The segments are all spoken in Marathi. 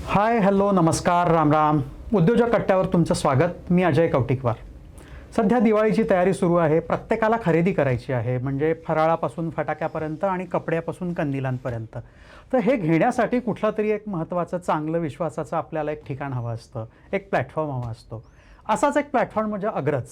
हाय हॅलो नमस्कार राम राम. उद्योजक कट्ट्यावर तुमचं स्वागत. मी अजय कौटिकवार. सध्या दिवाळीची तयारी सुरू आहे. प्रत्येकाला खरेदी करायची आहे, म्हणजे फराळापासून फटाक्यापर्यंत आणि कपड्यापासून कंदिलांपर्यंत. तर हे घेण्यासाठी कुठलं तरी एक महत्त्वाचं चांगलं विश्वासाचं आपल्याला एक ठिकाण हवं असतं, एक प्लॅटफॉर्म हवा असतो. असाच एक प्लॅटफॉर्म म्हणजे अग्रज.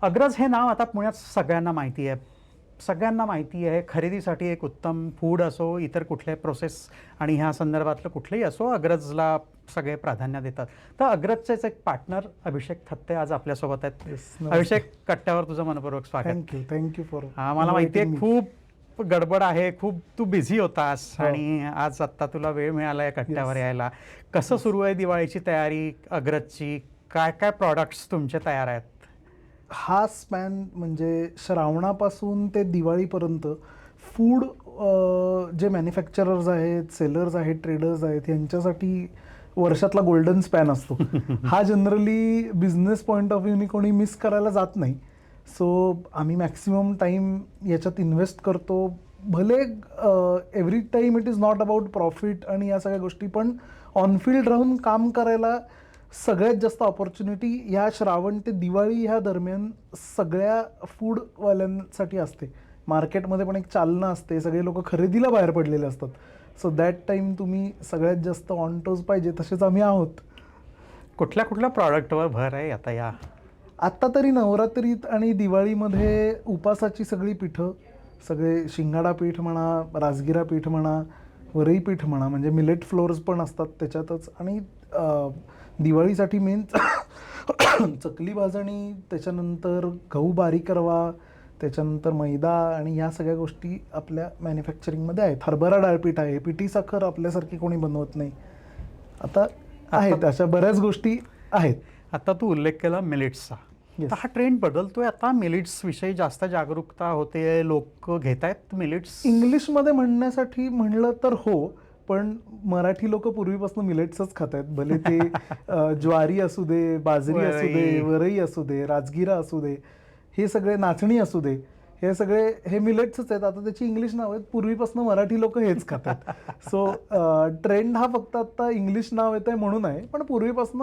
अग्रज हे नाव आता पुण्यात सगळ्यांना माहिती आहे. सगळ्यांना माहिती आहे, खरेदीसाठी एक उत्तम फूड असो, इतर कुठले प्रोसेस आणि ह्या संदर्भातलं कुठलंही असो, अग्रजला सगळे प्राधान्य देतात. तर अग्रजचेच एक पार्टनर अभिषेक थत्ते आज आपल्यासोबत आहेत. नमस्ते. अभिषेक, कट्ट्यावर तुझं मनपूर्वक स्वागत. थँक्यू फॉर मला माहिती आहे खूप गडबड आहे, खूप तू बिझी होतास हो. आणि आज आत्ता तुला वेळ मिळाला आहे कट्ट्यावर यायला. कसं सुरू आहे दिवाळीची तयारी अग्रजची? काय काय प्रॉडक्ट्स तुमचे तयार आहेत? हा स्पॅन म्हणजे श्रावणापासून ते दिवाळीपर्यंत फूड जे मॅन्युफॅक्चरर्स आहेत, सेलर्स आहेत, ट्रेडर्स आहेत, यांच्यासाठी वर्षातला गोल्डन स्पॅन असतो. हा जनरली बिझनेस पॉईंट ऑफ व्ह्यूनी कोणी मिस करायला जात नाही. सो आम्ही मॅक्सिमम टाईम याच्यात इन्व्हेस्ट करतो. भले every time it is not about profit आणि या सगळ्या गोष्टी, पण ऑनफिल्ड राहून काम करायला सगळ्यात जास्त ऑपॉर्च्युनिटी ह्या श्रावण ते दिवाळी ह्या दरम्यान सगळ्या फूडवाल्यांसाठी असते. मार्केटमध्ये पण एक चालना असते, सगळे लोक खरेदीला बाहेर पडलेले असतात. सो दॅट टाईम तुम्ही सगळ्यात जास्त ऑन टोज पाहिजे, तसेच आम्ही आहोत. कुठल्या कुठल्या प्रॉडक्टवर भर आहे आता या? आत्ता तरी नवरात्रीत आणि दिवाळीमध्ये उपासाची सगळी पिठं, सगळे शिंगाडा पीठ म्हणा, राजगिरा पीठ म्हणा, वरई पीठ म्हणा, म्हणजे मिलेट फ्लोअर्स पण असतात त्याच्यातच. आणि दिवाळीसाठी मेन चकली भाजणी, त्याच्यानंतर गहू बारीक रवा, त्याच्यानंतर मैदा आणि ह्या सगळ्या गोष्टी आपल्या मॅन्युफॅक्चरिंगमध्ये आहेत. हरभरा डाळपीठ आहे, पिठी साखर आपल्यासारखी कोणी बनवत नाही. आता आहेत अशा बऱ्याच गोष्टी आहेत. आता तू उल्लेख केला मिलिट्सचा. Yes. तर हा ट्रेंड बदलतोय आता, मिलिट्स विषयी जास्त जागरूकता होते, लोक घेत आहेत मिलिट्स. इंग्लिशमध्ये म्हणण्यासाठी म्हणलं तर हो, पण मराठी लोक पूर्वीपासून मिलेट्सच खात आहेत. भले ते ज्वारी असू दे, बाजरी असू दे, वरई असू दे, राजगिरा असू दे, हे सगळे नाचणी असू दे, हे सगळे हे मिलेट्सच आहेत. आता त्याची इंग्लिश नाव आहेत, पूर्वीपासून मराठी लोक हेच खातात. सो ट्रेंड हा फक्त आता इंग्लिश नाव येत आहे म्हणून आहे, पण पूर्वीपासून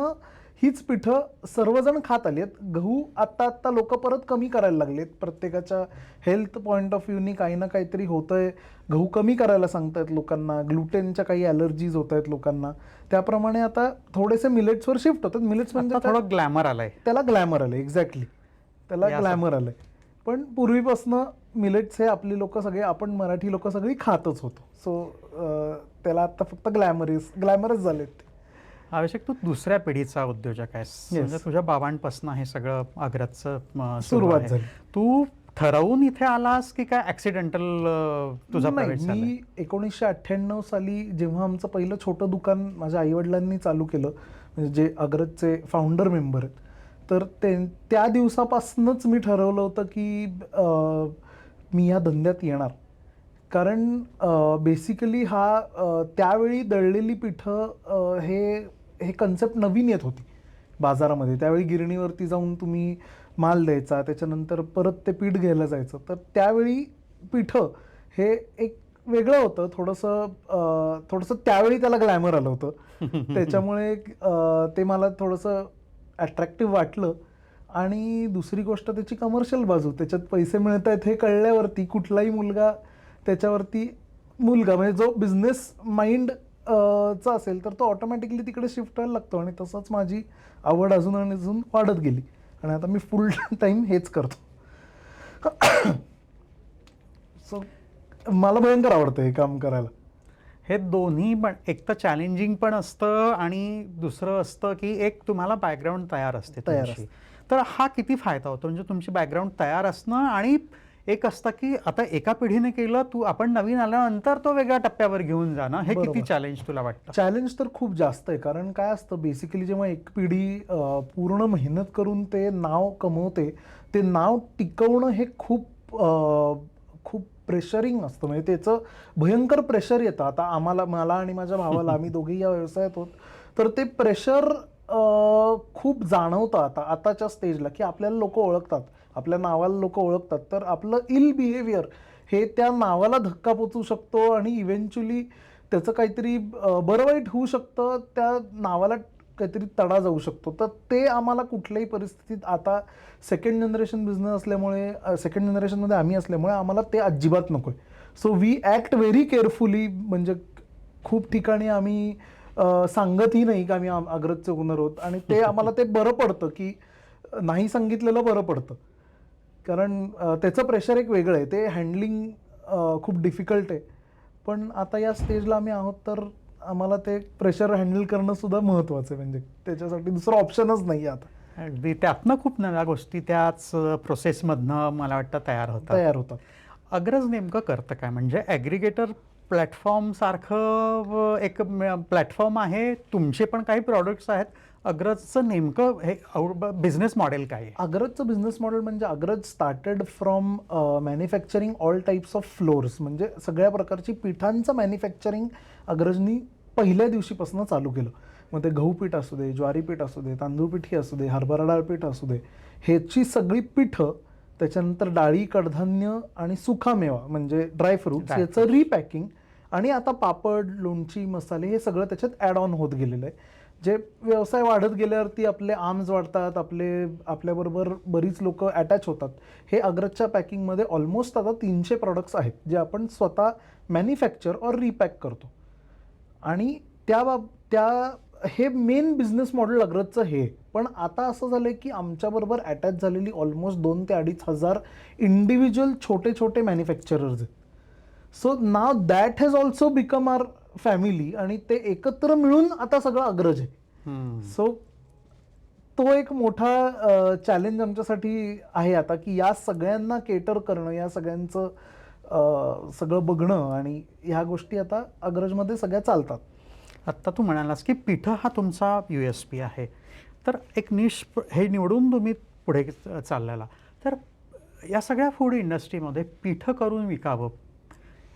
हीच पिठं सर्वजण खात आली आहेत. गहू आत्ता लोक परत कमी करायला लागलेत. प्रत्येकाच्या हेल्थ पॉईंट ऑफ व्ह्यूनी काही ना काहीतरी होतंय. गहू कमी करायला सांगतायत लोकांना, ग्लुटेनच्या काही ॲलर्जीज होत आहेत लोकांना. त्याप्रमाणे आता थोडेसे मिलेट्सवर शिफ्ट होतात. मिलेट्स म्हणजे थोडं ग्लॅमर आलंय, त्याला ग्लॅमर आलं. एक्झॅक्टली, त्याला ग्लॅमर आलंय. पण पूर्वीपासनं मिलेट्स हे आपली लोक सगळे, आपण मराठी लोक सगळी खातच होतो. सो त्याला आता फक्त ग्लॅमरच झालेत. आवश्यक. तू दुसऱ्या पिढीचा उद्योजक आहेस, म्हणजे तुझ्या बाबांपासून हे सगळं अग्रजचं सुरुवात झाली. तू ठरवून इथे आलास की काय ऍक्सिडेंटल तुझा प्रवेश झाला? मी 1998 साली जेव्हा आमचं पहिलं छोटं दुकान माझ्या आईवडिलांनी चालू केलं, म्हणजे जे अग्रजचे फाउंडर मेंबर आहेत, तर त्या दिवसापासूनच मी ठरवलं होतं की मी या धंद्यात येणार. कारण बेसिकली त्यावेळी दळलेली पिठं हे कन्सेप्ट नवीन येत होती बाजारामध्ये. त्यावेळी गिरणीवरती जाऊन तुम्ही माल द्यायचा, त्याच्यानंतर परत ते पीठ घ्यायला जायचं. तर त्यावेळी पिठं हे एक वेगळं होतं, थोडंसं त्यावेळी त्याला ग्लॅमर आलं होतं. त्याच्यामुळे ते मला थोडंसं अट्रॅक्टिव्ह वाटलं. आणि दुसरी गोष्ट त्याची कमर्शियल बाजू, त्याच्यात पैसे मिळत आहेत हे कळल्यावरती कुठलाही मुलगा त्याच्यावरती, म्हणजे जो बिझनेस माइंड चा असेल तर तो ऑटोमॅटिकली तिकडे शिफ्ट व्हायला लागतो. आणि तसंच माझी आवड अजून आणि अजून वाढत गेली आणि आता मी फुल टाईम हेच करतो. सो मला भयंकर आवडतं हे काम करायला. हे दोन्ही पण, एक तर चॅलेंजिंग पण असतं आणि दुसरं असतं की एक तुम्हाला बॅकग्राऊंड तयार असते तुमची. तर हा किती फायदा होतो, म्हणजे तुमची बॅकग्राऊंड तयार असणं, आणि एक असतं की आता एका पिढीने केलं, आपण नवीन आल्यानंतर तो वेगळ्या टप्प्यावर घेऊन जाणं, हे किती चॅलेंज तुला वाटतं? चॅलेंज तर खूप जास्त आहे. कारण काय असतं, बेसिकली जेव्हा एक पिढी पूर्ण मेहनत करून ते नाव कमवते, ते नाव टिकवणं हे खूप प्रेशरिंग असतं. म्हणजे त्याचं भयंकर प्रेशर येतं. आता मला आणि माझ्या भावाला, आम्ही दोघेही या व्यवसायात होत, तर ते प्रेशर खूप जाणवतं आताच्या स्टेजला, की आपल्याला लोक ओळखतात, आपल्या नावाला लोक ओळखतात. तर आपलं इल बिहेवियर हे त्या नावाला धक्का पोचू शकतो आणि इव्हेंच्युअली त्याचं काहीतरी बरं वाईट होऊ शकतं, त्या नावाला काहीतरी तडा जाऊ शकतो. तर ते आम्हाला कुठल्याही परिस्थितीत आता सेकंड जनरेशन बिझनेस असल्यामुळे, सेकंड जनरेशनमध्ये आम्ही असल्यामुळे आम्हाला ते अजिबात नको आहे. So we act very carefully. म्हणजे खूप ठिकाणी आम्ही सांगतही नाही की आम्ही अग्रजचे ओनर आहोत, आणि ते आम्हाला ते बरं पडतं की नाही सांगितलेलं बरं पडतं. कारण त्याचं प्रेशर एक वेगळं आहे, ते हँडलिंग खूप डिफिकल्ट आहे. पण आता या स्टेजला आम्ही आहोत, तर आम्हाला ते प्रेशर हँडल करणं सुद्धा महत्त्वाचं आहे. म्हणजे त्याच्यासाठी दुसरा ऑप्शनच नाही आहे आता. अगदी त्यातनं खूप नव्या गोष्टी त्याच प्रोसेसमधनं मला वाटतं तयार होतात. अग्रज नेमकं करतं काय? म्हणजे ॲग्रिगेटर प्लॅटफॉर्म सारखं एक प्लॅटफॉर्म आहे, तुमचे पण काही प्रॉडक्ट्स आहेत. अग्रजचं नेमकं हे बिझनेस मॉडेल काय आहे? अग्रजचं बिझनेस मॉडेल म्हणजे अग्रज started from manufacturing all types of flowers. म्हणजे सगळ्या प्रकारची पिठांचं मॅन्युफॅक्चरिंग अग्रजनी पहिल्या दिवशीपासून चालू केलं. मग ते गहू पीठ असू दे, ज्वारी पीठ असू दे, तांदूळ पीठी असू दे, हरभरा डाळ पीठ असू दे, ह्याची सगळी पिठं, त्याच्यानंतर डाळी, कडधान्य आणि सुकामेवा म्हणजे ड्रायफ्रुट्स याचं रिपॅकिंग, आणि आता पापड, लोणची, मसाले हे सगळं त्याच्यात ॲड ऑन होत गेलेलं आहे. जे व्यवसाय वाढत गेल्यावरती आपले आर्म्स वाढतात, आपल्याबरोबर बरीच लोक अटॅच होतात. हे अग्रजच्या पॅकिंगमध्ये ऑलमोस्ट आता 300 प्रॉडक्ट्स आहेत जे आपण स्वतः मॅन्युफॅक्चर और रिपॅक करतो. आणि हे मेन बिझनेस मॉडेल अग्रजचं हे. पण आता असं झालं की आमच्याबरोबर अटॅच झालेली ऑलमोस्ट 2,000 ते 2,500 इंडिव्हिज्युअल छोटे छोटे मॅन्युफॅक्चरर्स आहेत. So now that has also become our family, आणि ते एकत्र मिळून आता सगळं अग्रज आहे. सो तो एक मोठा चॅलेंज आमच्यासाठी आहे आता, की या सगळ्यांना केटर करणं, या सगळ्यांचं सगळं बघणं, आणि ह्या गोष्टी आता अग्रजमध्ये सगळ्या चालतात. आत्ता तू म्हणालास की पिठं हा तुमचा USP आहे, तर एक निश हे निवडून तुम्ही पुढे चाललेला. तर या सगळ्या फूड इंडस्ट्रीमध्ये पिठं करून विकावं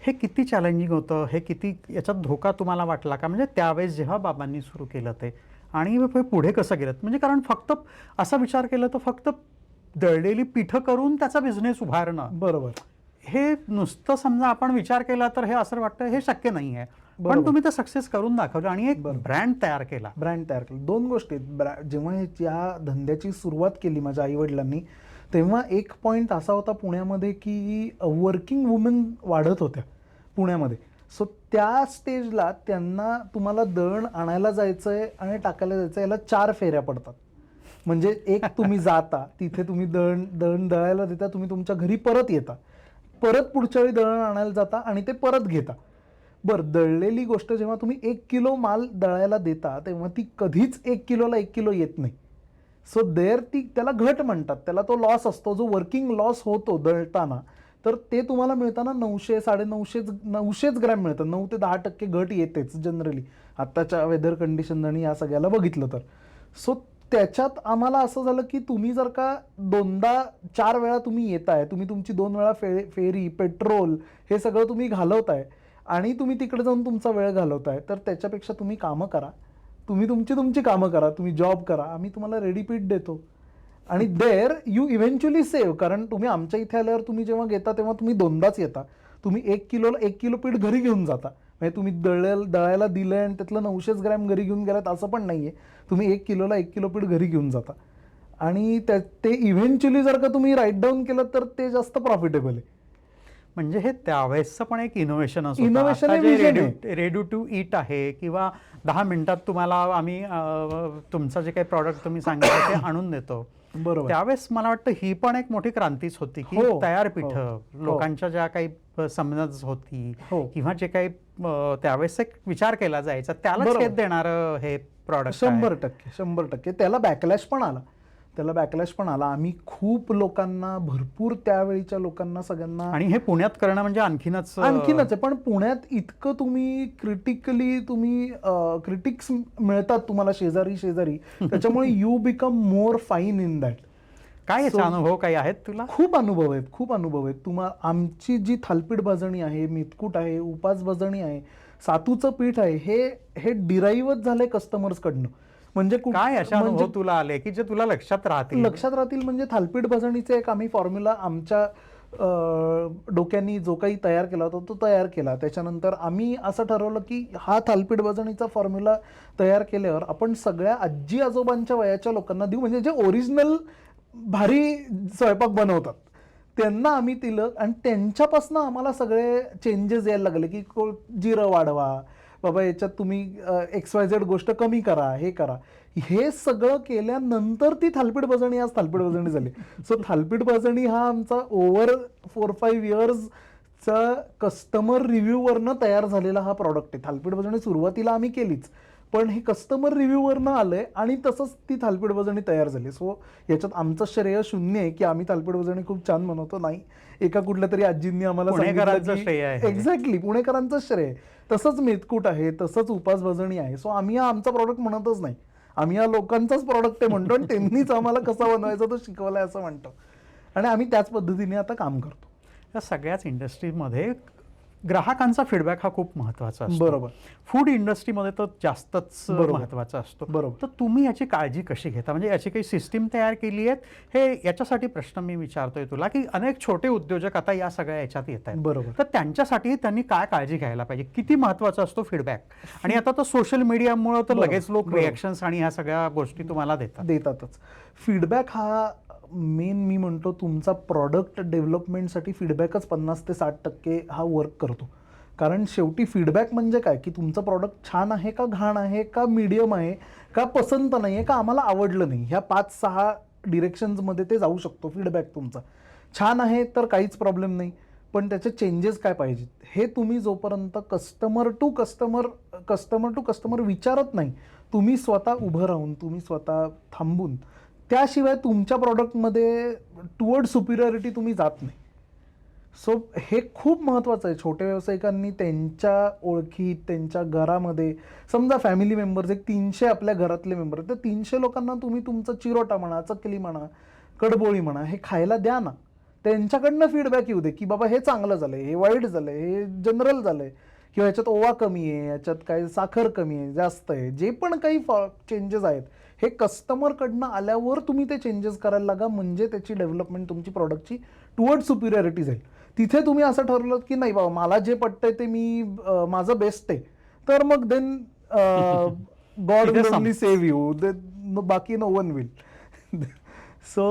हे किती चॅलेंजिंग होतं? हे किती याच्यात धोका तुम्हाला वाटला का? म्हणजे त्यावेळेस जेव्हा बाबांनी सुरू केलं ते, आणि पुढे कसं गेलं? म्हणजे कारण फक्त असा विचार केला तर फक्त दळलेली पिठं करून त्याचा बिझनेस उभारणं, बरोबर, हे नुसतं समजा आपण विचार केला तर हे असं वाटतं हे शक्य नाही आहे. पण तुम्ही ते सक्सेस करून दाखवलं आणि एक ब्रँड तयार केला. दोन गोष्टी आहेत. जेव्हा या धंद्याची सुरुवात केली माझ्या आईवडिलांनी, तेव्हा एक पॉईंट असा होता पुण्यामध्ये की वर्किंग वुमेन वाढत होत्या पुण्यामध्ये. सो त्या स्टेजला त्यांना तुम्हाला दळण आणायला जायचं आहे आणि टाकायला जायचं आहे, याला 4 फेऱ्या पडतात. म्हणजे एक तुम्ही जाता तिथे, तुम्ही दळण दळायला देता, तुम्ही तुमच्या घरी परत येता, परत पुढच्या वेळी दळण आणायला जाता आणि ते परत घेता. बरं, दळलेली गोष्ट जेव्हा तुम्ही 1 किलो माल दळायला देता तेव्हा ती कधीच 1 किलोला 1 किलो येत नाही. सो त्याला घट म्हणतात, त्याला तो लॉस असतो, जो वर्किंग लॉस होतो दळताना. तर ते तुम्हाला मिळताना 900, 950 ग्रॅम मिळतं. 9 ते 10% घट येतेच जनरली आत्ताच्या वेदर कंडिशन आणि या सगळ्याला बघितलं तर. सो त्याच्यात आम्हाला असं झालं की तुम्ही जर का 2-4 वेळा तुम्ही येताय, तुम्ही तुमची 2 वेळा फेरी, पेट्रोल हे सगळं तुम्ही घालवताय आणि तुम्ही तिकडे जाऊन तुमचा वेळ घालवताय, तर त्याच्यापेक्षा तुम्ही कामं करा, तुम्ही तुमची कामं करा, तुम्ही जॉब करा, आम्ही तुम्हाला रेडी पीठ देतो. आणि देअर यू इव्हेंच्युअली सेव्ह. कारण तुम्ही आमच्या इथे आल्यावर तुम्ही जेव्हा घेता तेव्हा तुम्ही 2दाच येता. तुम्ही 1 किलो पीठ घरी घेऊन जाता. म्हणजे तुम्ही दळायला दिलंय आणि त्यातलं 900 ग्रॅम घरी घेऊन गेलात असं पण नाहीये. तुम्ही 1 किलोला 1 किलो पीठ घरी घेऊन जाता. आणि ते इव्हेंच्युअली जर का तुम्ही राईट डाऊन केलं तर ते जास्त प्रॉफिटेबल आहे. म्हणजे हे त्यावेळेसचं पण एक इनोव्हेशन असतं. Innovation रेडी टू ईट आहे, किंवा 10 मिनिटात तुम्हाला आम्ही तुमचं जे काही प्रॉडक्ट तुम्ही सांगितलं ते आणून देतो. बरोबर. त्यावेळेस मला वाटतं ही पण एक मोठी क्रांतीच होती की तयार पिठं, लोकांच्या ज्या काही समज होती किंवा जे काही त्यावेळेस एक विचार केला जायचा त्याला छेद देणारं हे प्रॉडक्ट 100%. त्याला बॅकलॅश पण आला. आम्ही खूप लोकांना, भरपूर त्यावेळीच्या लोकांना सगळ्यांना, आणि हे पुण्यात करणं म्हणजे आणखीनच आहे. पण पुण्यात इतकं तुम्ही क्रिटिक्स मिळतात तुम्हाला शेजारी, त्याच्यामुळे you become more fine in that. काय याचा अनुभव काही आहेत तुला? खूप अनुभव आहेत. आमची जी थालपीठ भाजणी आहे, मितकूट आहे, उपास भाजणी आहे, सातूचं पीठ आहे, हे डिराईव्हच झालंय कस्टमर्सकडनं. म्हणजे काय अशा अनुभव तुला आले की जे तुला लक्षात राहतील? म्हणजे थालपीठ भाजणीचे एक आम्ही फॉर्म्युला आमच्या डोक्यांनी जो काही तयार केला होता तो तयार केला. त्याच्यानंतर आम्ही असं ठरवलं की हा थालीपीठ भाजणीचा फॉर्म्युला तयार केल्यावर आपण सगळ्या आजी आजोबांच्या वयाच्या लोकांना देऊ, म्हणजे जे ओरिजिनल भारी स्वयंपाक बनवतात त्यांना आम्ही दिलं. आणि त्यांच्यापासून आम्हाला सगळे चेंजेस यायला लागले की जिरं वाढवा बाबा, याच्यात तुम्ही XYZ गोष्ट कमी करा, हे करा. हे सगळं केल्यानंतर ती थालीपीठ भाजणी आज थालीपीठ भाजणी झाली. सो थालीपीठ भाजणी हा आमचा ओव्हर 4-5 इयर्सचा कस्टमर रिव्ह्यूवरनं तयार झालेला हा प्रॉडक्ट आहे. थालीपीठ भाजणी सुरुवातीला आम्ही केलीच, पण हे कस्टमर रिव्ह्यूवरनं आलंय आणि तसंच ती थालीपीठ भाजणी तयार झाली. सो याच्यात आमचं श्रेय शून्य आहे की आम्ही थालीपीठ भाजणी खूप छान बनवतो. नाही, एका कुठल्या तरी आजींनी आम्हाला पुणेकरांचं श्रेय आहे. एक्झॅक्टली पुणेकरांचं श्रेय. तसंच मेथकूट आहे, तसंच उपास भजणी आहे. सो आम्ही हा आमचा प्रॉडक्ट म्हणतच नाही, आम्ही या लोकांचाच प्रॉडक्ट आहे म्हणतो आणि त्यांनीच आम्हाला कसा बनवायचा तो शिकवलाय असं म्हणतो. आणि आम्ही त्याच पद्धतीने आता काम करतो. या सगळ्याच इंडस्ट्रीमध्ये ग्राहकांचा फीडबॅक हा खूप महत्त्वाचा असतो. बरोबर. फूड इंडस्ट्रीमध्ये तर जास्तच बरोबर. महत्त्वाचा असतो. बरोबर. तर तुम्ही याची काळजी कशी घेता, म्हणजे याची काही सिस्टीम तयार केली आहेत? हे याच्यासाठी प्रश्न मी विचारतोय तुला की अनेक छोटे उद्योजक आता या सगळ्या याच्यात येत आहेत. बरोबर. तर त्यांच्यासाठी त्यांनी काय काळजी घ्यायला पाहिजे, किती महत्त्वाचा असतो फीडबॅक? आणि आता तर सोशल मीडियामुळे तर बरोबर. लगेच लोक बरोबर. रिॲक्शन्स आणि ह्या सगळ्या गोष्टी तुम्हाला देतातच. फीडबॅक हा मेन, मी म्हणतो तुमचा प्रॉडक्ट डेव्हलपमेंटसाठी फीडबॅकच 50 ते 60% हा वर्क करतो. कारण शेवटी फीडबॅक म्हणजे काय की तुमचं प्रॉडक्ट छान आहे का घाण आहे का मीडियम आहे का पसंत नाही आहे का आम्हाला आवडलं नाही, ह्या 5-6 डिरेक्शन्समध्ये ते जाऊ शकतो. फीडबॅक तुमचा छान आहे तर काहीच प्रॉब्लेम नाही, पण त्याचे चेंजेस काय पाहिजेत हे तुम्ही जोपर्यंत कस्टमर टू कस्टमर विचारत नाही, तुम्ही स्वतः उभं राहून, तुम्ही स्वतः थांबून, त्याशिवाय तुमच्या प्रॉडक्टमध्ये टुवर्ड सुपिरियरिटी तुम्ही जात नाही. सो हे खूप महत्त्वाचं आहे. छोट्या व्यावसायिकांनी त्यांच्या ओळखीत, त्यांच्या घरामध्ये, समजा फॅमिली मेंबर्स एक 300 आपल्या घरातले मेंबर, तर 300 लोकांना तुम्ही तुमचं चिरोटा म्हणा, चकली म्हणा, कडबोळी म्हणा हे खायला द्या ना. त्यांच्याकडनं फीडबॅक येऊ दे की बाबा हे चांगलं झालंय, हे वाईट झालंय, हे जनरल झालंय, किंवा याच्यात ओवा कमी आहे, याच्यात काय साखर कमी आहे, जास्त आहे, जे पण काही चेंजेस आहेत हे कस्टमरकडनं आल्यावर तुम्ही ते चेंजेस करायला लागा, म्हणजे त्याची डेव्हलपमेंट तुमची प्रॉडक्टची टुवर्ड सुपिरियरिटी जाईल. तिथे तुम्ही असं ठरवलं की नाही बाबा मला जे पटतंय ते मी माझं बेस्ट आहे, तर मग then God will only save you, बाकी नो वन विल. सो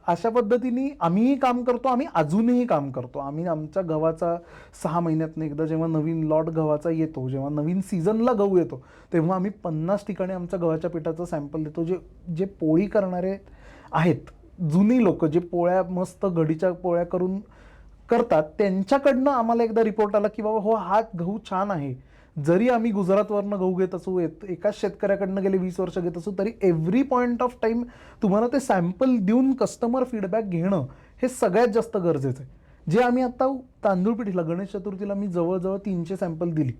अशा पद्धतीने आम्हीही काम करतो, आम्ही अजूनही काम करतो. आम्ही आमच्या गव्हाचा 6 महिन्यातनं एकदा जेव्हा नवीन लॉट गव्हाचा येतो, जेव्हा नवीन सीझनला गहू येतो, तेव्हा आम्ही 50 ठिकाणी आमच्या गव्हाच्या पिठाचं सॅम्पल देतो. जे पोळी करणारे आहेत, जुनी लोक जे पोळ्या मस्त घडीच्या पोळ्या करून करतात, त्यांच्याकडनं आम्हाला एकदा रिपोर्ट आला की बाबा हो हा गहू छान आहे. जरी आम्ही गुजरातवरनं गहू घेत असू, एकाच शेतकऱ्याकडनं गेले 20 वर्ष घेत असू, तरी एव्हरी पॉईंट ऑफ टाईम तुम्हाला ते सॅम्पल देऊन कस्टमर फीडबॅक घेणं हे सगळ्यात जास्त गरजेचं आहे. जे आम्ही आता तांदूळ पिठीला गणेश चतुर्थीला मी जवळजवळ 300 सॅम्पल दिली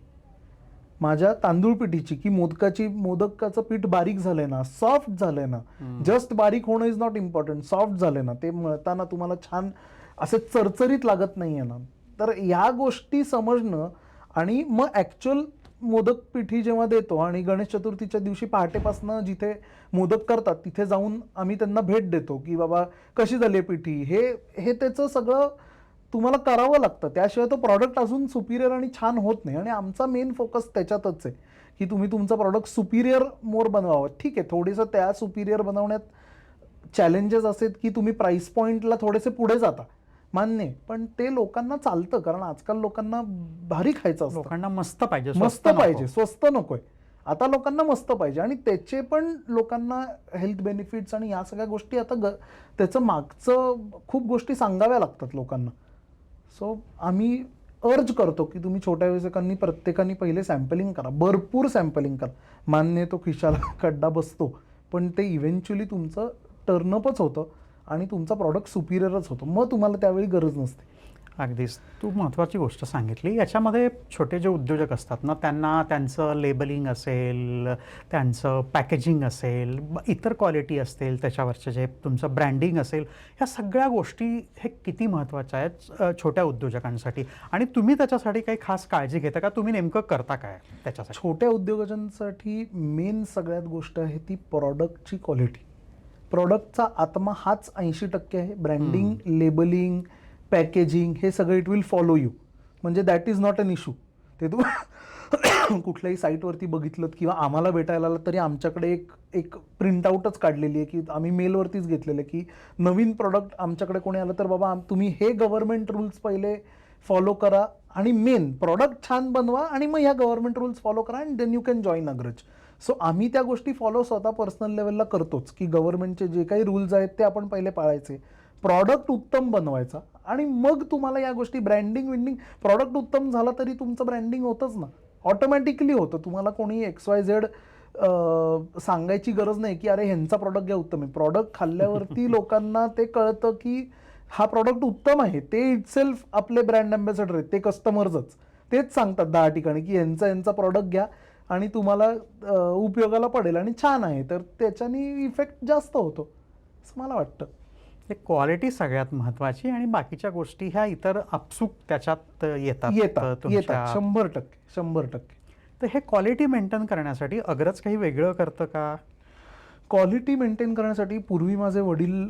माझ्या तांदूळ पिठीची, की मोदकाचं पीठ बारीक झालंय ना, सॉफ्ट झालंय ना. जस्ट बारीक होणं इज नॉट इम्पॉर्टंट, सॉफ्ट झालंय ना, ते मळताना तुम्हाला छान असं चरचरीत लागत नाही आहे ना. तर ह्या गोष्टी समजणं, आणि मग ॲक्च्युअल मोदक पिठी जेव्हा देतो आणि गणेश चतुर्थीच्या दिवशी पहाटेपासनं जिथे मोदक करतात तिथे जाऊन आम्ही त्यांना भेट देतो की बाबा कशी झाली आहे पिठी, हे त्याचं सगळं तुम्हाला करावं लागतं, त्याशिवाय तो प्रॉडक्ट अजून सुपिरियर आणि छान होत नाही. आणि आमचा मेन फोकस त्याच्यातच आहे की तुम्ही तुमचं प्रॉडक्ट सुपिरियर मोर बनवावं. ठीक आहे, थोडंसं त्या सुपिरियर बनवण्यात चॅलेंजेस असेल की तुम्ही प्राईस पॉईंटला थोडेसे पुढे जाता, मान्य, पण ते लोकांना चालतं, कारण आजकाल लोकांना भारी खायचं असतं, लोकांना मस्त पाहिजे, मस्त पाहिजे, स्वस्त नकोय. आता लोकांना मस्त पाहिजे, आणि त्याचे पण लोकांना हेल्थ बेनिफिट्स आणि या सगळ्या गोष्टी आता त्याचं मागचं खूप गोष्टी सांगाव्या लागतात लोकांना. सो आम्ही अर्ज करतो की तुम्ही छोट्या व्यावसायिकांनी प्रत्येकाने पहिले सॅम्पलिंग करा, भरपूर सॅम्पलिंग करा. मान्य तो खिशाला खड्डा बसतो, पण ते इव्हेंच्युअली तुमचं टर्नअपच होतं आणि तुमचा प्रॉडक्ट सुपिरियरच होतो, मग तुम्हाला त्यावेळी गरज नसते. अगदीच तू महत्त्वाची गोष्ट सांगितली. याच्यामध्ये छोटे जे उद्योजक असतात ना, त्यांना त्यांचं लेबलिंग असेल, त्यांचं पॅकेजिंग असेल, इतर क्वालिटी असतील, त्याच्यावरचं जे तुमचं ब्रँडिंग असेल, ह्या सगळ्या गोष्टी हे किती महत्त्वाच्या आहेत छोट्या उद्योजकांसाठी, आणि तुम्ही त्याच्यासाठी काही खास काळजी घेता का? तुम्ही नेमकं करता काय त्याच्यासाठी? छोट्या उद्योजकांसाठी मेन सगळ्यात गोष्ट आहे ती प्रॉडक्टची क्वालिटी. प्रॉडक्टचा आत्मा हाच 80% आहे. ब्रँडिंग, लेबलिंग, पॅकेजिंग हे सगळं इट विल फॉलो यू. म्हणजे that is not an issue. ते तू कुठल्याही साईटवरती बघितलं किंवा आम्हाला भेटायला आलं तरी आमच्याकडे एक प्रिंटआउटच काढलेली आहे की आम्ही मेलवरतीच घेतलेलं की नवीन प्रॉडक्ट आमच्याकडे कोणी आलं तर बाबा तुम्ही हे गव्हर्नमेंट रूल्स पहिले फॉलो करा आणि मेन प्रॉडक्ट छान बनवा आणि मग ह्या गव्हर्नमेंट रूल्स फॉलो करा and then you can join Agraj. So आम्ही त्या गोष्टी फॉलो स्वतः पर्सनल लेवलला करतोच की गव्हर्नमेंटचे जे काही रूल्स आहेत ते आपण पहिले पाळायचे, प्रॉडक्ट उत्तम बनवायचा आणि मग तुम्हाला या गोष्टी ब्रँडिंग प्रॉडक्ट उत्तम झाला तरी तुमचं ब्रँडिंग होतंच ना, ऑटोमॅटिकली होतं. तुम्हाला कोणी XYZ सांगायची गरज नाही की अरे ह्यांचा प्रॉडक्ट घ्या उत्तम आहे. प्रॉडक्ट खाल्ल्यावरती लोकांना ते कळतं की हा प्रॉडक्ट उत्तम आहे. ते इटसेल्फ आपले ब्रँड अँबॅसेडर आहेत, ते कस्टमर्सच तेच सांगतात 10 ठिकाणी की यांचा प्रॉडक्ट घ्या आणि तुम्हाला उपयोगाला पडेल आणि छान आहे, तर त्याच्याने इफेक्ट जास्त होतो असं मला वाटतं. एक क्वालिटी सगळ्यात महत्त्वाची आणि बाकीच्या गोष्टी ह्या इतर आपसूक त्याच्यात येतात तुमच्या. 100%. तर हे क्वालिटी मेंटेन करण्यासाठी अग्रज काही वेगळं करतं का? क्वालिटी मेंटेन करण्यासाठी पूर्वी माझे वडील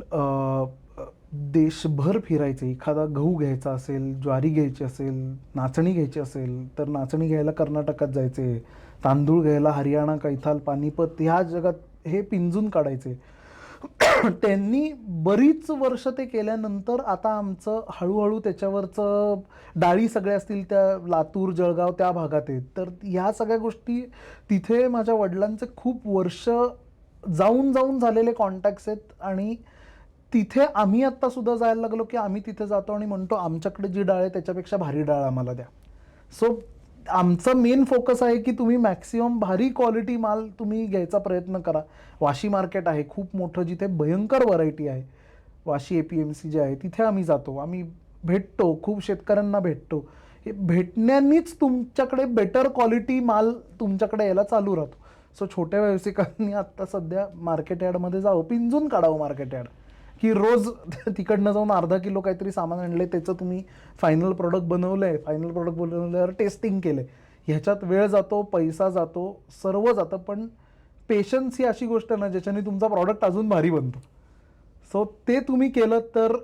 देशभर फिरायचे. एखादा गहू घ्यायचा असेल, ज्वारी घ्यायची असेल, नाचणी घ्यायची असेल तर नाचणी घ्यायला कर्नाटकात जायचे, तांदूळ घ्यायला हरियाणा, कैथाल, पानिपत ह्या जगात हे पिंजून काढायचे. त्यांनी बरीच वर्ष ते केल्यानंतर आता आमचं हळूहळू त्याच्यावरचं डाळी सगळ्या असतील त्या लातूर, जळगाव त्या भागात आहेत. तर ह्या सगळ्या गोष्टी तिथे माझ्या वडिलांचे खूप वर्ष जाऊन झालेले कॉन्टॅक्ट्स आहेत आणि तिथे आम्ही आत्ता सुद्धा जायला लागलो की आम्ही तिथे जातो आणि म्हणतो आमच्याकडे जी डाळ आहे त्याच्यापेक्षा भारी डाळ आम्हाला द्या. सो आमचा मेन फोकस आहे की तुम्ही मॅक्सिमम भारी क्वालिटी माल तुम्ही घ्यायचा प्रयत्न करा. वाशी मार्केट आहे खूप मोठं, जिथे भयंकर व्हरायटी आहे. वाशी APMC जे आहे तिथे आम्ही जातो, आम्ही भेटतो, खूप शेतकऱ्यांना भेटतो. हे भेटण्यानीच तुमच्याकडे बेटर क्वालिटी माल तुमच्याकडे यायला चालू राहतो. सो छोट्या व्यावसायिकांनी आत्ता सध्या मार्केट यार्डमध्ये जावं, पिंजून काढावं मार्केट यार्ड, की रोज तिकडनं जाऊन अर्धा किलो काहीतरी सामान आणले, त्याचं तुम्ही फायनल प्रोडक्ट बनवलंय, फायनल प्रोडक्ट बनवल्यावर टेस्टिंग केलंय. ह्याच्यात वेळ जातो, पैसा जातो, सर्व जातं, पण पेशन्स ही अशी गोष्ट ना ज्याच्याने तुमचा प्रॉडक्ट अजून भारी बनतो. सो ते तुम्ही केलं तर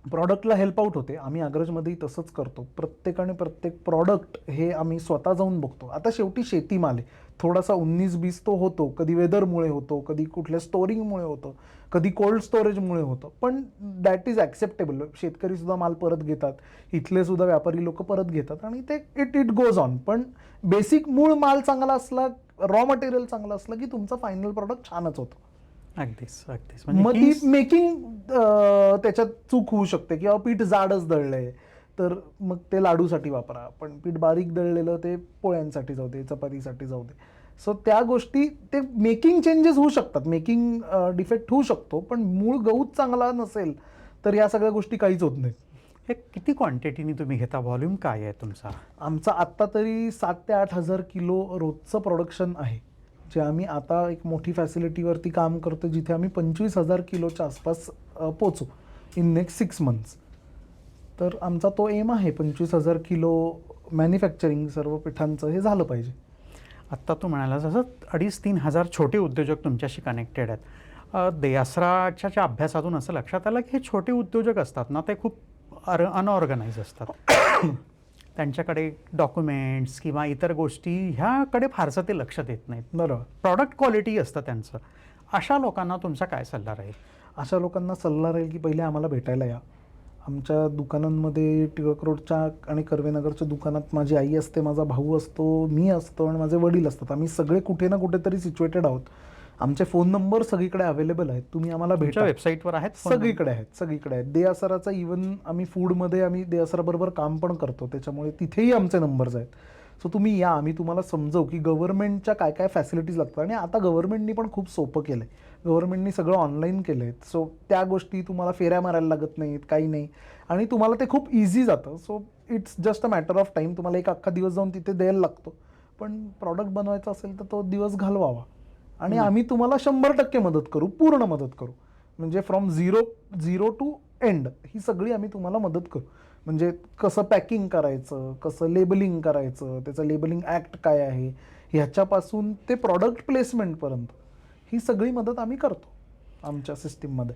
प्रॉडक्टला हेल्प आउट होते. आम्ही अग्रजमध्येही तसंच करतो. प्रत्येक प्रॉडक्ट हे आम्ही स्वतः जाऊन बघतो. आता शेवटी शेतीमाल आहे, थोडासा 19-20 तो होतो, कधी वेदरमुळे होतो, कधी कुठल्या स्टोरिंगमुळे होतं, कधी कोल्ड स्टोरेजमुळे होतं, पण दॅट इज ॲक्सेप्टेबल. शेतकरी सुद्धा माल परत घेतात, इथले सुद्धा व्यापारी लोक परत घेतात आणि ते इट गोज ऑन. पण बेसिक मूळ माल चांगला असला, रॉ मटेरियल चांगलं असलं की तुमचं फायनल प्रॉडक्ट छानच होतं. अगदीच. मग ती मेकिंग त्याच्यात चूक होऊ शकते किंवा पीठ जाडच दळलंय तर मग ते लाडूसाठी वापरा, पण पीठ बारीक दळलेलं ते पोळ्यांसाठी जाऊ दे, चपातीसाठी जाऊ दे. सो त्या गोष्टी ते मेकिंग चेंजेस होऊ शकतात, मेकिंग डिफेक्ट होऊ शकतो, पण मूळ गहूच चांगला नसेल तर या सगळ्या गोष्टी काहीच होत नाहीत. हे किती क्वांटिटीने तुम्ही घेता? व्हॉल्यूम काय आहे तुमचा? आमचा आत्ता तरी 7,000 ते 8,000 किलो रोजचं प्रोडक्शन आहे, जे आम्ही आता एक मोठी फॅसिलिटीवरती काम करतो जिथे आम्ही 25,000 किलोच्या आसपास पोचू इन नेक्स्ट 6 months. तर आमचा तो एम आहे 25,000 किलो मॅन्युफॅक्चरिंग सर्व पिठांचं हे झालं पाहिजे. आत्ता तू म्हणाला जसं 2,500-3,000 छोटे उद्योजक तुमच्याशी कनेक्टेड आहेत. देसासराच्या अभ्यासातून असं लक्षात आलं की हे छोटे उद्योजक असतात ना, ते खूप अनऑर्गनाइज असतात. त्यांच्याकडे डॉक्युमेंट्स किंवा इतर गोष्टी ह्याकडे फारसं ते लक्ष देत नाहीत. बरोबर. प्रॉडक्ट क्वालिटी असतं त्यांचं. अशा लोकांना तुमचा काय सल्ला राहील? अशा लोकांना सल्ला राहील की पहिले आम्हाला भेटायला या. आमच्या दुकानांमध्ये टिळक रोडच्या आणि कर्वेनगरच्या दुकानात माझी आई असते, माझा भाऊ असतो, मी असतो आणि माझे वडील असतात. आम्ही सगळे कुठे ना कुठेतरी सिच्युएटेड आहोत. आमचे फोन नंबर सगळीकडे अवेलेबल आहेत, तुम्ही आम्हाला भेटा. वेबसाईटवर आहेत, सगळीकडे आहेत. देसासराचा इव्हन आम्ही फूडमध्ये आम्ही देसासराबरोबर काम पण करतो, त्याच्यामुळे तिथेही आमचे नंबर्स आहेत. सो तुम्ही या, आम्ही तुम्हाला समजवू की गव्हर्नमेंटच्या काय काय फॅसिलिटीज लागतात. आणि आता गव्हर्नमेंटनी पण खूप सोपं केलं आहे, गव्हर्नमेंटनी सगळं ऑनलाईन केलं आहे. सो त्या गोष्टी तुम्हाला फेऱ्या मारायला लागत नाहीत, काही नाही, आणि तुम्हाला ते खूप इझी जातं. So it's just a matter of time. तुम्हाला एक अख्खा दिवस जाऊन तिथे द्यायला लागतो, पण प्रॉडक्ट बनवायचा असेल तर तो दिवस घालवावा आणि आम्ही तुम्हाला 100% मदत करू, पूर्ण मदत करू. म्हणजे फ्रॉम झिरो टू एंड ही सगळी आम्ही तुम्हाला मदत करू. म्हणजे कसं पॅकिंग करायचं, कसं लेबलिंग करायचं, त्याचं लेबलिंग ॲक्ट काय आहे, ह्याच्यापासून ते प्रॉडक्ट प्लेसमेंटपर्यंत ही सगळी मदत आम्ही करतो आमच्या सिस्टीममध्ये.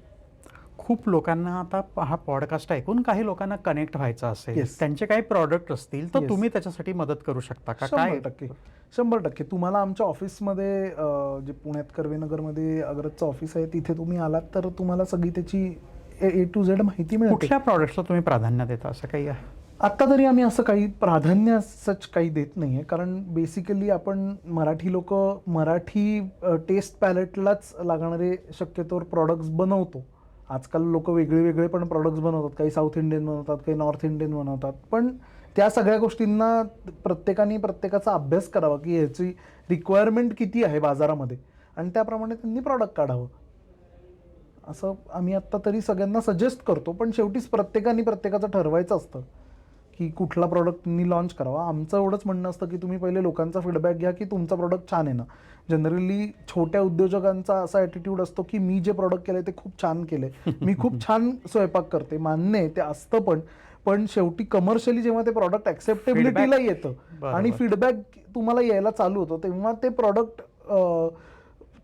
खूप लोकांना आता हा पॉडकास्ट ऐकून काही लोकांना कनेक्ट व्हायचं असेल, Yes. त्यांचे काही प्रॉडक्ट असतील तर Yes. तुम्ही त्याच्यासाठी मदत करू शकता का? काय 100% तुम्हाला आमच्या ऑफिसमध्ये जे पुण्यात कर्वेनगरमध्ये अग्रजचं ऑफिस आहे तिथे तुम्ही आलात तर तुम्हाला सगळी त्याची A to Z माहिती मिळते. कुठल्या प्रॉडक्ट्सला तुम्ही प्राधान्य देता असं काही आहे? आत्ता तरी आम्ही असं काही प्राधान्य सच काही देत नाही आहे, कारण बेसिकली आपण मराठी लोक मराठी टेस्ट पॅलेटलाच लागणारे शक्यतोवर प्रॉडक्ट्स बनवतो. आजकाल लोक वेगळे वेगळे पण प्रॉडक्ट्स बनवतात, काही साऊथ इंडियन बनवतात, काही नॉर्थ इंडियन बनवतात, पण त्या सगळ्या गोष्टींना प्रत्येकाने प्रत्येकाचा अभ्यास करावा की ह्याची रिक्वायरमेंट किती आहे बाजारामध्ये आणि त्याप्रमाणे त्यांनी प्रॉडक्ट काढावं असं आम्ही आत्ता तरी सगळ्यांना सजेस्ट करतो. पण शेवटीच प्रत्येकाने प्रत्येकाचं ठरवायचं असतं की कुठला प्रॉडक्ट तुम्ही लॉन्च करावा. आमचं एवढंच म्हणणं असतं की तुम्ही पहिले लोकांचा फीडबॅक घ्या की तुमचा प्रॉडक्ट छान आहे ना. जनरली छोट्या उद्योजकांचा असा ॲटिट्यूड असतो की मी जे प्रॉडक्ट केलं ते खूप छान केलं आहे, मी खूप छान स्वयंपाक करते. मान्य आहे ते असतं, पण शेवटी कमर्शियली जेव्हा ते प्रॉडक्ट ॲक्सेप्टेबिलिटीला येतं आणि फीडबॅक तुम्हाला यायला चालू होतं तेव्हा ते प्रॉडक्ट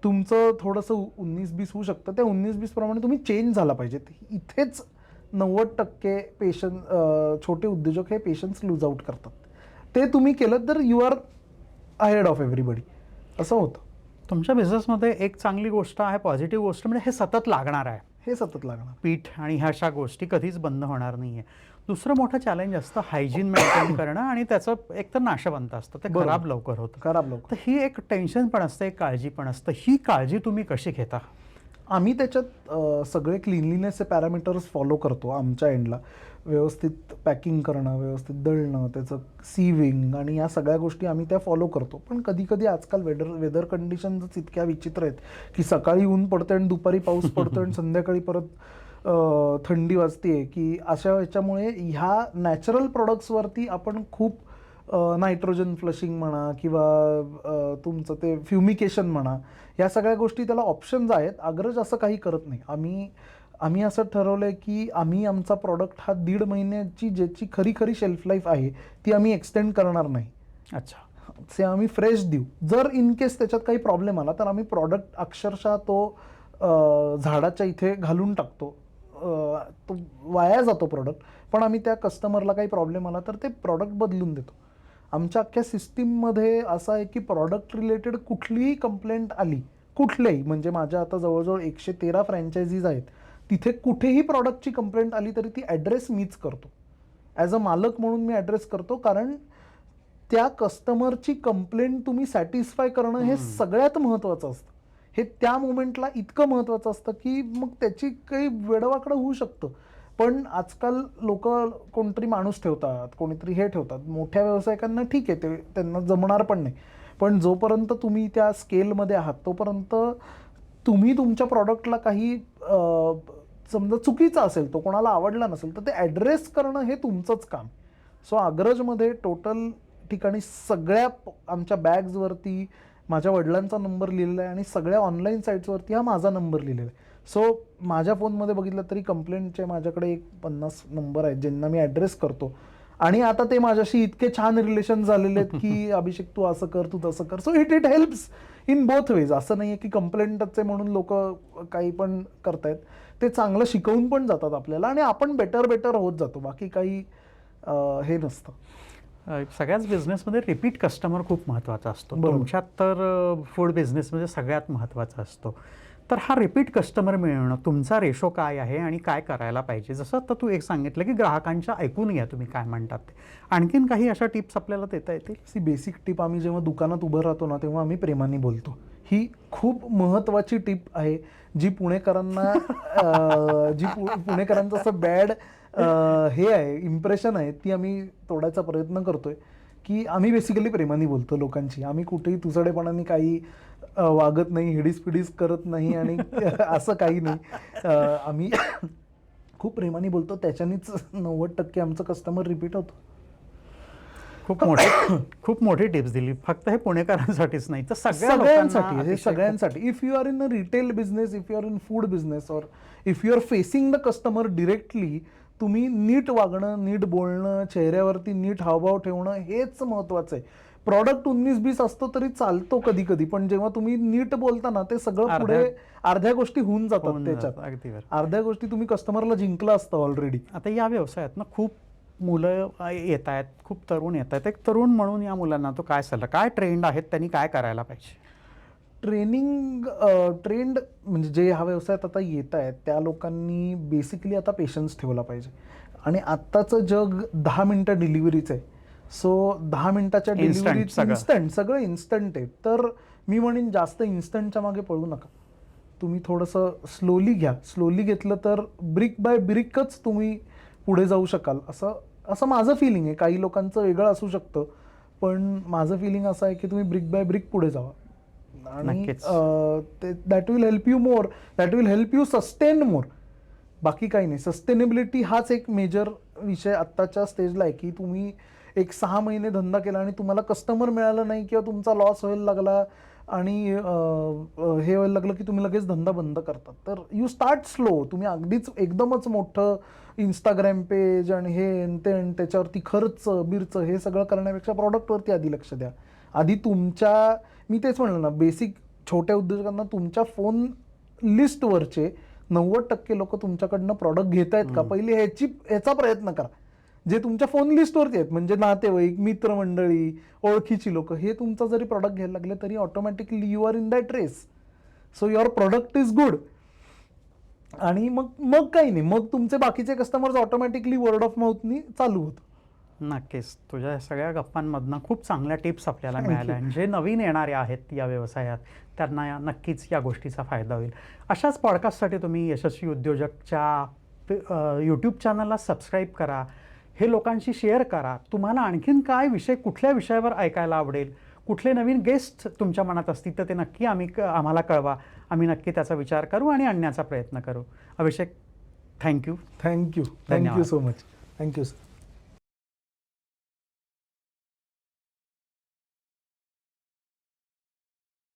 तुमचं थोडंसं 19-20 होऊ शकतं. त्या 19-20 प्रमाणे तुम्ही चेंज झाला पाहिजे. इथेच 90% छोटे उद्योजक हे पेशन्स लूज आउट करतात. ते तुम्ही केलं तर you are ahead of everybody असं होतं. तुमच्या बिझनेसमध्ये एक चांगली गोष्ट आहे, पॉझिटिव्ह गोष्ट म्हणजे हे सतत लागणार आहे. हे सतत लागणार. पीठ आणि ह्या अशा गोष्टी कधीच बंद होणार नाही आहे. दुसरं मोठं चॅलेंज असतं हायजीन मेंटेन करणं आणि त्याचं एकतर नाशवंत असतं, ते खराब लवकर होतं. खराब लवकर. तर ही एक टेन्शन पण असतं, एक काळजी पण असतं. ही काळजी तुम्ही कशी घेता? आम्ही त्याच्यात सगळे क्लिनलीनेसचे पॅरामीटर्स फॉलो करतो. आमच्या एंडला व्यवस्थित पॅकिंग करणं, व्यवस्थित दळणं, त्याचं सीविंग आणि या सगळ्या गोष्टी आम्ही त्या फॉलो करतो. पण कधी कधी आजकाल वेदर कंडिशन्स इतक्या विचित्र आहेत की सकाळी ऊन पडतं आणि दुपारी पाऊस पडतो आणि संध्याकाळी परत थंडी वाजते की अशा ह्याच्यामुळे ह्या नॅचरल प्रोडक्ट्सवरती आपण खूप नायट्रोजन फ्लशिंग म्हणा किंवा तुमचं ते फ्युमिकेशन म्हणा, या सगळ्या गोष्टी त्याला ऑप्शन्स आहेत. अग्रज असं काही करत नाही. आम्ही असं ठरवलं आहे की आम्ही आमचा प्रॉडक्ट हा 1.5 महिन्याची ज्याची खरी शेल्फ लाईफ आहे ती आम्ही एक्सटेंड करणार नाही. अच्छा. ते आम्ही फ्रेश देऊ. जर इन केस त्याच्यात काही प्रॉब्लेम आला तर आम्ही प्रॉडक्ट अक्षरशः तो झाडाच्या इथे घालून टाकतो. तो वाया जातो प्रॉडक्ट, पण आम्ही त्या कस्टमरला काही प्रॉब्लेम आला तर ते प्रॉडक्ट बदलून देतो. आमच्या अख्ख्या सिस्टीममध्ये असं आहे की प्रॉडक्ट रिलेटेड कुठलीही कंप्लेंट आली, कुठल्याही, म्हणजे माझ्या आता जवळजवळ 113 फ्रँचायझीज आहेत, तिथे कुठेही प्रॉडक्टची कंप्लेंट आली तरी ती ॲड्रेस मीच करतो. ॲज अ मालक म्हणून मी ॲड्रेस करतो, कारण त्या कस्टमरची कंप्लेंट तुम्ही सॅटिस्फाय करणं हे सगळ्यात महत्त्वाचं असतं. हे त्या मोमेंटला इतकं महत्त्वाचं असतं की मग त्याची काही वेडवाकडं होऊ शकतं. पण आजकाल लोक कोणतरी माणूस ठेवतात, कोणीतरी हे ठेवतात. मोठ्या व्यावसायिकांना ठीक आहे, ते त्यांना जमणार पण नाही. पण जोपर्यंत तुम्ही त्या स्केलमध्ये आहात तोपर्यंत तुम्ही तुमच्या प्रॉडक्टला काही समजा चुकीचं असेल, तो कोणाला आवडला नसेल तर ते ॲड्रेस करणं हे तुमचंच काम. सो अग्रजमध्ये टोटल ठिकाणी सगळ्या आमच्या बॅग्सवरती माझ्या वडिलांचा नंबर लिहिलेला आहे आणि सगळ्या ऑनलाईन साईट्सवरती हा माझा नंबर लिहिलेला आहे. सो माझ्या फोनमध्ये बघितलं तरी कंप्लेंटचे माझ्याकडे 50 नंबर आहेत ज्यांना मी ॲड्रेस करतो. आणि आता ते माझ्याशी इतके छान रिलेशन झालेले आहेत की अभिषेक तू असं कर, तू तसं कर. So it helps in both ways. असं नाही आहे की कंप्लेंटचे म्हणून लोक काही पण करतायत. ते चांगलं शिकवून पण जातात आपल्याला आणि आपण बेटर होत जातो. बाकी काही हे नसतं. सगळ्याच बिझनेसमध्ये रिपीट कस्टमर खूप महत्त्वाचा असतो. तुमच्यात तर फूड बिझनेसमध्ये सगळ्यात महत्त्वाचा असतो. तर हा रिपीट कस्टमर मिळवणं, तुमचा रेशो काय आहे आणि काय करायला पाहिजे? जसं आता तू एक सांगितलं की ग्राहकांच्या ऐकून घ्या तुम्ही काय म्हणतात ते. आणखीन काही अशा टिप्स आपल्याला देता येतील? बेसिक टिप, आम्ही जेव्हा दुकानात उभं राहतो ना तेव्हा आम्ही प्रेमाने बोलतो. ही खूप महत्त्वाची टिप आहे जी पुणेकरांना पुणेकरांचं असं बॅड हे आहे, इम्प्रेशन आहे, ती आम्ही तोडायचा प्रयत्न करतोय. की आम्ही बेसिकली प्रेमाने बोलतो लोकांशी. आम्ही कुठेही तुसडेपणाने काही वागत नाही, हिडीस करत नाही आणि असं काही नाही. आम्ही खूप प्रेमाने बोलतो, त्याच्यानेच 90% आमचं कस्टमर रिपीट होतो. खूप मोठी टिप्स दिली. फक्त हे पुणेकरांसाठीच नाही तर सगळ्यांसाठी. हे सगळ्यांसाठी. If you are in a retail business, if you are in food business, और if you are facing the customer directly, तुम्ही नीट वागणं, नीट बोलणं, चेहऱ्यावरती नीट हावभाव ठेवणं हेच महत्त्वाचं आहे. प्रॉडक्ट 19-20 असतो तरी चालतो कधी कधी, पण जेव्हा तुम्ही नीट बोलता ना ते सगळं पुढे अर्ध्या गोष्टी होऊन जातात होऊन त्याच्यात. जातं, अगदी बरं. अर्ध्या गोष्टी तुम्ही कस्टमरला जिंकला असतं ऑलरेडी. आता या व्यवसायात ना खूप मुलं येत आहेत, खूप तरुण येत आहेत. एक तरुण म्हणून या मुलांना तो काय सल्ला, काय ट्रेंड आहेत, त्यांनी काय करायला पाहिजे? ट्रेंड म्हणजे जे ह्या व्यवसायात आता येत आहेत त्या लोकांनी बेसिकली आता पेशन्स ठेवला पाहिजे. आणि आत्ताचं जग 10 मिनिटं डिलिव्हरीचं आहे. सो 10 मिनिटाच्या डिलिव्हरी सगळं. इन्स्टंट, सगळं इन्स्टंट आहे. तर मी म्हणेन जास्त इन्स्टंटच्या मागे पळू नका. तुम्ही थोडंसं स्लोली घ्या. स्लोली घेतलं तर ब्रिक बाय ब्रिकच तुम्ही पुढे जाऊ शकाल, असं माझं फिलिंग आहे. काही लोकांचं वेगळं असू शकतं, पण माझं फिलिंग असं आहे की तुम्ही ब्रिक बाय ब्रिक पुढे जावा. आणि नक्कीच. That will help you more, that will help you sustain more. बाकी काही नाही. सस्टेनेबिलिटी हाच एक मेजर विषय आत्ताच्या स्टेजला आहे की तुम्ही एक 6 महिने धंदा केला आणि तुम्हाला कस्टमर मिळालं नाही किंवा तुमचा लॉस व्हायला लागला आणि हे व्हायला लागलं की तुम्ही लगेच धंदा बंद करतात. तर यू स्टार्ट स्लो. तुम्ही अगदीच एकदमच मोठं इंस्टाग्राम पेज आणि हे आणि ते आणि त्याच्यावरती खर्च बिरचं हे सगळं करण्यापेक्षा प्रॉडक्टवरती आधी लक्ष द्या. आधी तुमच्या, मी तेच म्हणलं ना, बेसिक छोट्या उद्योजकांना तुमच्या फोन लिस्टवरचे 90% लोक तुमच्याकडनं प्रॉडक्ट घेत आहेत का पहिले ह्याचा प्रयत्न करा. जे तुमच्या फोन लिस्टवरती आहेत म्हणजे नातेवाईक, मित्रमंडळी, ओळखीची लोक, हे तुमचा जरी प्रॉडक्ट घ्यायला लागले तरी automatically you are in that race. So your product is good. आणि मग काही नाही, मग तुमचे बाकीचे कस्टमर्स ऑटोमॅटिकली वर्ड ऑफ माउथनी चालू होतं. नक्कीच. तुझ्या सगळ्या गप्पांमधनं खूप चांगल्या टिप्स आपल्याला Thank you. मिळाल्या आणि जे नवीन येणारे आहेत या व्यवसायात त्यांना नक्कीच या गोष्टीचा फायदा होईल. अशाच पॉडकास्टसाठी तुम्ही यशस्वी उद्योजकच्या यूट्यूब चॅनलला सबस्क्राईब करा, हे लोकांशी शेअर करा. तुम्हाला आणखीन काय विषय, कुठल्या विषयावर ऐकायला आवडेल, कुठले नवीन गेस्ट तुमच्या मनात असतील तर ते नक्की आम्हाला कळवा. आम्ही नक्की त्याचा विचार करू आणि आणण्याचा प्रयत्न करू. अभिषेक, थँक्यू. थँक्यू धन्यवाद. So much. Thank you sir.